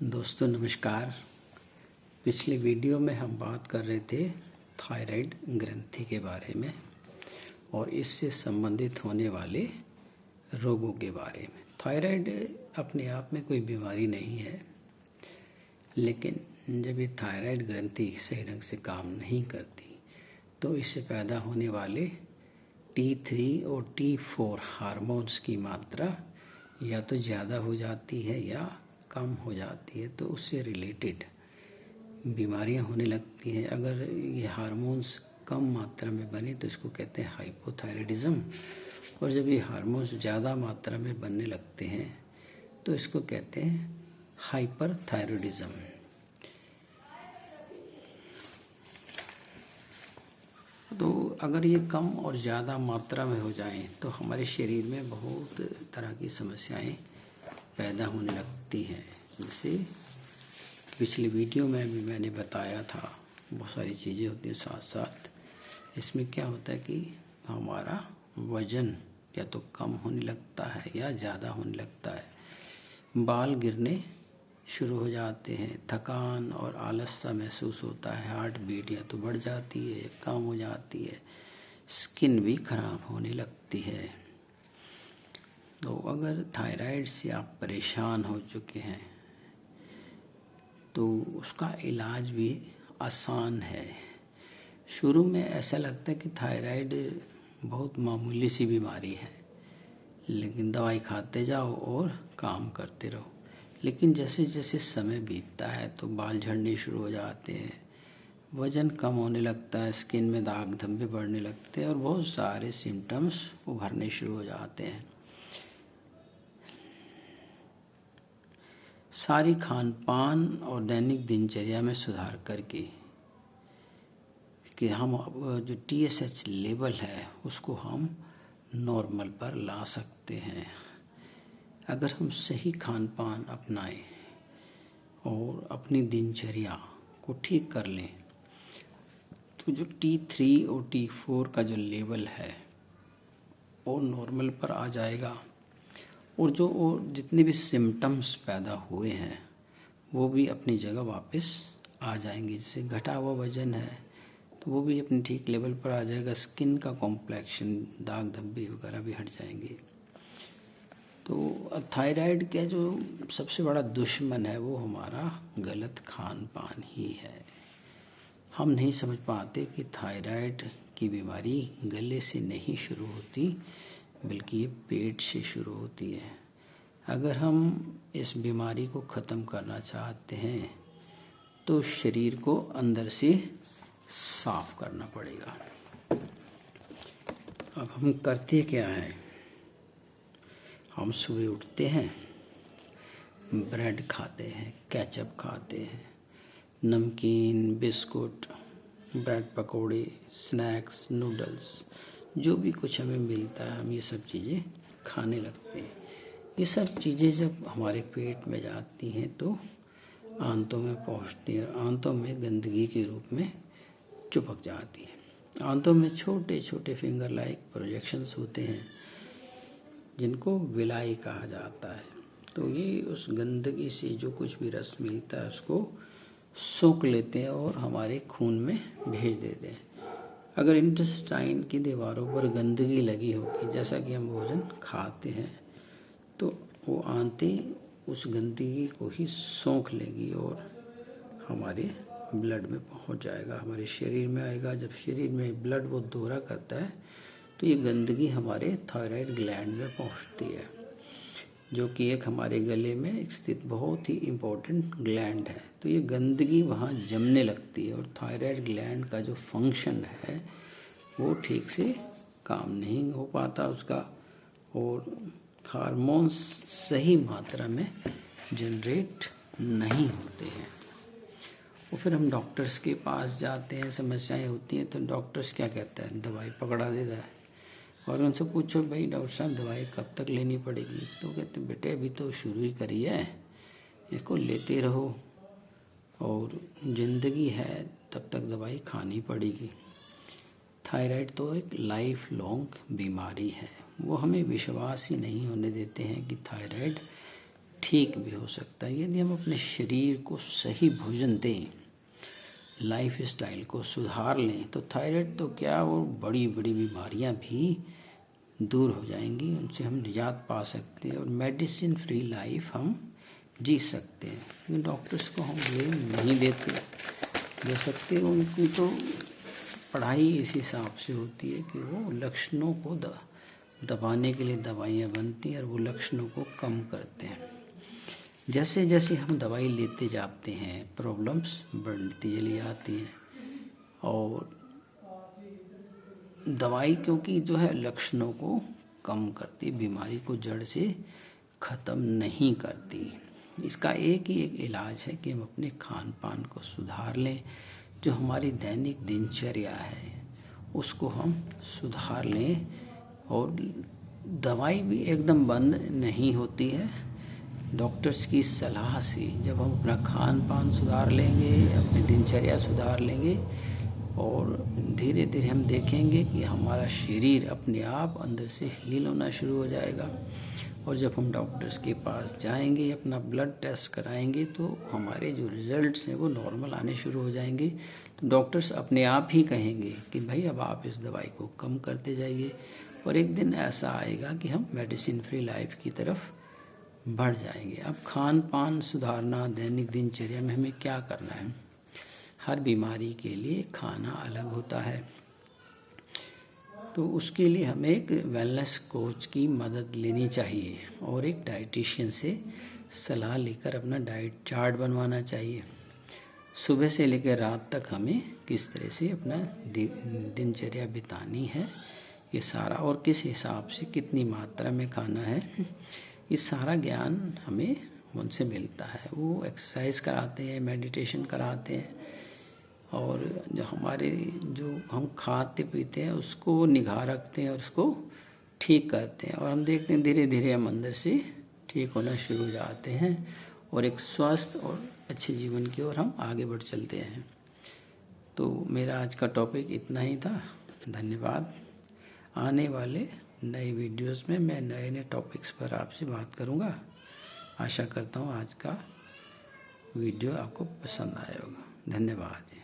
दोस्तों नमस्कार। पिछले वीडियो में हम बात कर रहे थे थायराइड ग्रंथि के बारे में और इससे संबंधित होने वाले रोगों के बारे में। थायराइड अपने आप में कोई बीमारी नहीं है, लेकिन जब ये थायराइड ग्रंथि सही ढंग से काम नहीं करती तो इससे पैदा होने वाले T3 और T4 हार्मोन्स की मात्रा या तो ज़्यादा हो जाती है या कम हो जाती है, तो उससे रिलेटेड बीमारियां होने लगती हैं। अगर ये हार्मोन्स कम मात्रा में बने तो इसको कहते हैं हाइपोथायराइडिज्म, और जब ये हार्मोन्स ज़्यादा मात्रा में बनने लगते हैं तो इसको कहते हैं हाइपरथायराइडिज्म। तो अगर ये कम और ज़्यादा मात्रा में हो जाएं तो हमारे शरीर में बहुत तरह की समस्याएं पैदा होने लगती हैं। जैसे पिछली वीडियो में भी मैंने बताया था, बहुत सारी चीज़ें होती हैं साथ साथ। इसमें क्या होता है कि हमारा वज़न या तो कम होने लगता है या ज़्यादा होने लगता है, बाल गिरने शुरू हो जाते हैं, थकान और आलस सा महसूस होता है, हार्ट बीट या तो बढ़ जाती है या कम हो जाती है, स्किन भी खराब होने लगती है। तो अगर थायराइड से आप परेशान हो चुके हैं तो उसका इलाज भी आसान है। शुरू में ऐसा लगता है कि थायराइड बहुत मामूली सी बीमारी है, लेकिन दवाई खाते जाओ और काम करते रहो। लेकिन जैसे जैसे समय बीतता है तो बाल झड़ने शुरू हो जाते हैं, वज़न कम होने लगता है, स्किन में दाग धब्बे बढ़ने लगते हैं और बहुत सारे सिम्टम्स उभरने शुरू हो जाते हैं। सारी खान पान और दैनिक दिनचर्या में सुधार करके कि हम जो TSH लेवल है उसको हम नॉर्मल पर ला सकते हैं। अगर हम सही खान पान अपनाएं और अपनी दिनचर्या को ठीक कर लें तो जो T3 और T4 का जो लेवल है वो नॉर्मल पर आ जाएगा, और जितने भी सिम्टम्स पैदा हुए हैं वो भी अपनी जगह वापस आ जाएंगे। जैसे घटा हुआ वज़न है तो वो भी अपने ठीक लेवल पर आ जाएगा, स्किन का कॉम्प्लेक्शन, दाग धब्बे वगैरह भी हट जाएंगे। तो थायराइड का जो सबसे बड़ा दुश्मन है वो हमारा गलत खान पान ही है। हम नहीं समझ पाते कि थायराइड की बीमारी गले से नहीं शुरू होती बल्कि ये पेट से शुरू होती है। अगर हम इस बीमारी को ख़त्म करना चाहते हैं तो शरीर को अंदर से साफ करना पड़ेगा। अब हम करते क्या हैं? हम सुबह उठते हैं, ब्रेड खाते हैं, केचप खाते हैं, नमकीन, बिस्कुट, ब्रेड पकोड़े, स्नैक्स, नूडल्स, जो भी कुछ हमें मिलता है हम ये सब चीज़ें खाने लगते हैं। ये सब चीज़ें जब हमारे पेट में जाती हैं तो आंतों में पहुंचती हैं और आंतों में गंदगी के रूप में चिपक जाती है। आंतों में छोटे छोटे फिंगर लाइक प्रोजेक्शंस होते हैं जिनको विलाई कहा जाता है। तो ये उस गंदगी से जो कुछ भी रस मिलता है उसको सोख लेते हैं और हमारे खून में भेज देते हैं। अगर इंटेस्टाइन की दीवारों पर गंदगी लगी होगी, जैसा कि हम भोजन खाते हैं, तो वो आंतें उस गंदगी को ही सोख लेगी और हमारे ब्लड में पहुंच जाएगा, हमारे शरीर में आएगा। जब शरीर में ब्लड वो दौरा करता है तो ये गंदगी हमारे थायराइड ग्लैंड में पहुंचती है, जो कि एक हमारे गले में स्थित बहुत ही इम्पोर्टेंट ग्लैंड है। तो ये गंदगी वहाँ जमने लगती है और थायराइड ग्लैंड का जो फंक्शन है वो ठीक से काम नहीं हो पाता उसका, और हार्मोन्स सही मात्रा में जनरेट नहीं होते हैं। और फिर हम डॉक्टर्स के पास जाते हैं, समस्याएं होती हैं तो डॉक्टर्स क्या कहता है, दवाई पकड़ा देता है और उनसे पूछो भाई डॉक्टर साहब दवाई कब तक लेनी पड़ेगी, तो कहते बेटे अभी तो शुरू ही करी है, इसको लेते रहो और ज़िंदगी है तब तक दवाई खानी पड़ेगी। थायराइड तो एक लाइफ लॉन्ग बीमारी है। वो हमें विश्वास ही नहीं होने देते हैं कि थायराइड ठीक भी हो सकता है यदि हम अपने शरीर को सही भोजन दें, लाइफ स्टाइल को सुधार लें। तो थायराइड तो क्या, वो बड़ी बड़ी बीमारियां भी दूर हो जाएंगी, उनसे हम निजात पा सकते हैं और मेडिसिन फ्री लाइफ हम जी सकते हैं। क्योंकि डॉक्टर्स को हम ब्लेम नहीं दे सकते, उनकी तो पढ़ाई इस हिसाब से होती है कि वो लक्षणों को दबाने के लिए दवाइयाँ बनती हैं और वो लक्षणों को कम करते हैं। जैसे जैसे हम दवाई लेते जाते हैं प्रॉब्लम्स बढ़ती चली जाती हैं, और दवाई क्योंकि जो है लक्षणों को कम करती, बीमारी को जड़ से ख़त्म नहीं करती। इसका एक ही एक इलाज है कि हम अपने खान पान को सुधार लें, जो हमारी दैनिक दिनचर्या है उसको हम सुधार लें। और दवाई भी एकदम बंद नहीं होती है, डॉक्टर्स की सलाह से जब हम अपना खान पान सुधार लेंगे, अपनी दिनचर्या सुधार लेंगे, और धीरे धीरे हम देखेंगे कि हमारा शरीर अपने आप अंदर से हील होना शुरू हो जाएगा। और जब हम डॉक्टर्स के पास जाएंगे, अपना ब्लड टेस्ट कराएंगे, तो हमारे जो रिजल्ट्स हैं वो नॉर्मल आने शुरू हो जाएंगे। तो डॉक्टर्स अपने आप ही कहेंगे कि भाई अब आप इस दवाई को कम करते जाइए, और एक दिन ऐसा आएगा कि हम मेडिसिन फ्री लाइफ की तरफ बढ़ जाएंगे। अब खान पान सुधारना, दैनिक दिनचर्या में हमें क्या करना है? हर बीमारी के लिए खाना अलग होता है, तो उसके लिए हमें एक वेलनेस कोच की मदद लेनी चाहिए और एक डाइटिशियन से सलाह लेकर अपना डाइट चार्ट बनवाना चाहिए। सुबह से लेकर रात तक हमें किस तरह से अपना दिनचर्या बितानी है, ये सारा, और किस हिसाब से कितनी मात्रा में खाना है, ये सारा ज्ञान हमें उनसे मिलता है। वो एक्सरसाइज कराते हैं, मेडिटेशन कराते हैं, और जो हम खाते पीते हैं उसको निगाह रखते हैं और उसको ठीक करते हैं, और हम देखते हैं धीरे धीरे हम अंदर से ठीक होना शुरू हो जाते हैं और एक स्वस्थ और अच्छे जीवन की ओर हम आगे बढ़ चलते हैं। तो मेरा आज का टॉपिक इतना ही था। धन्यवाद। आने वाले नए वीडियोस में मैं नए नए टॉपिक्स पर आपसे बात करूंगा। आशा करता हूं आज का वीडियो आपको पसंद आया होगा। धन्यवाद।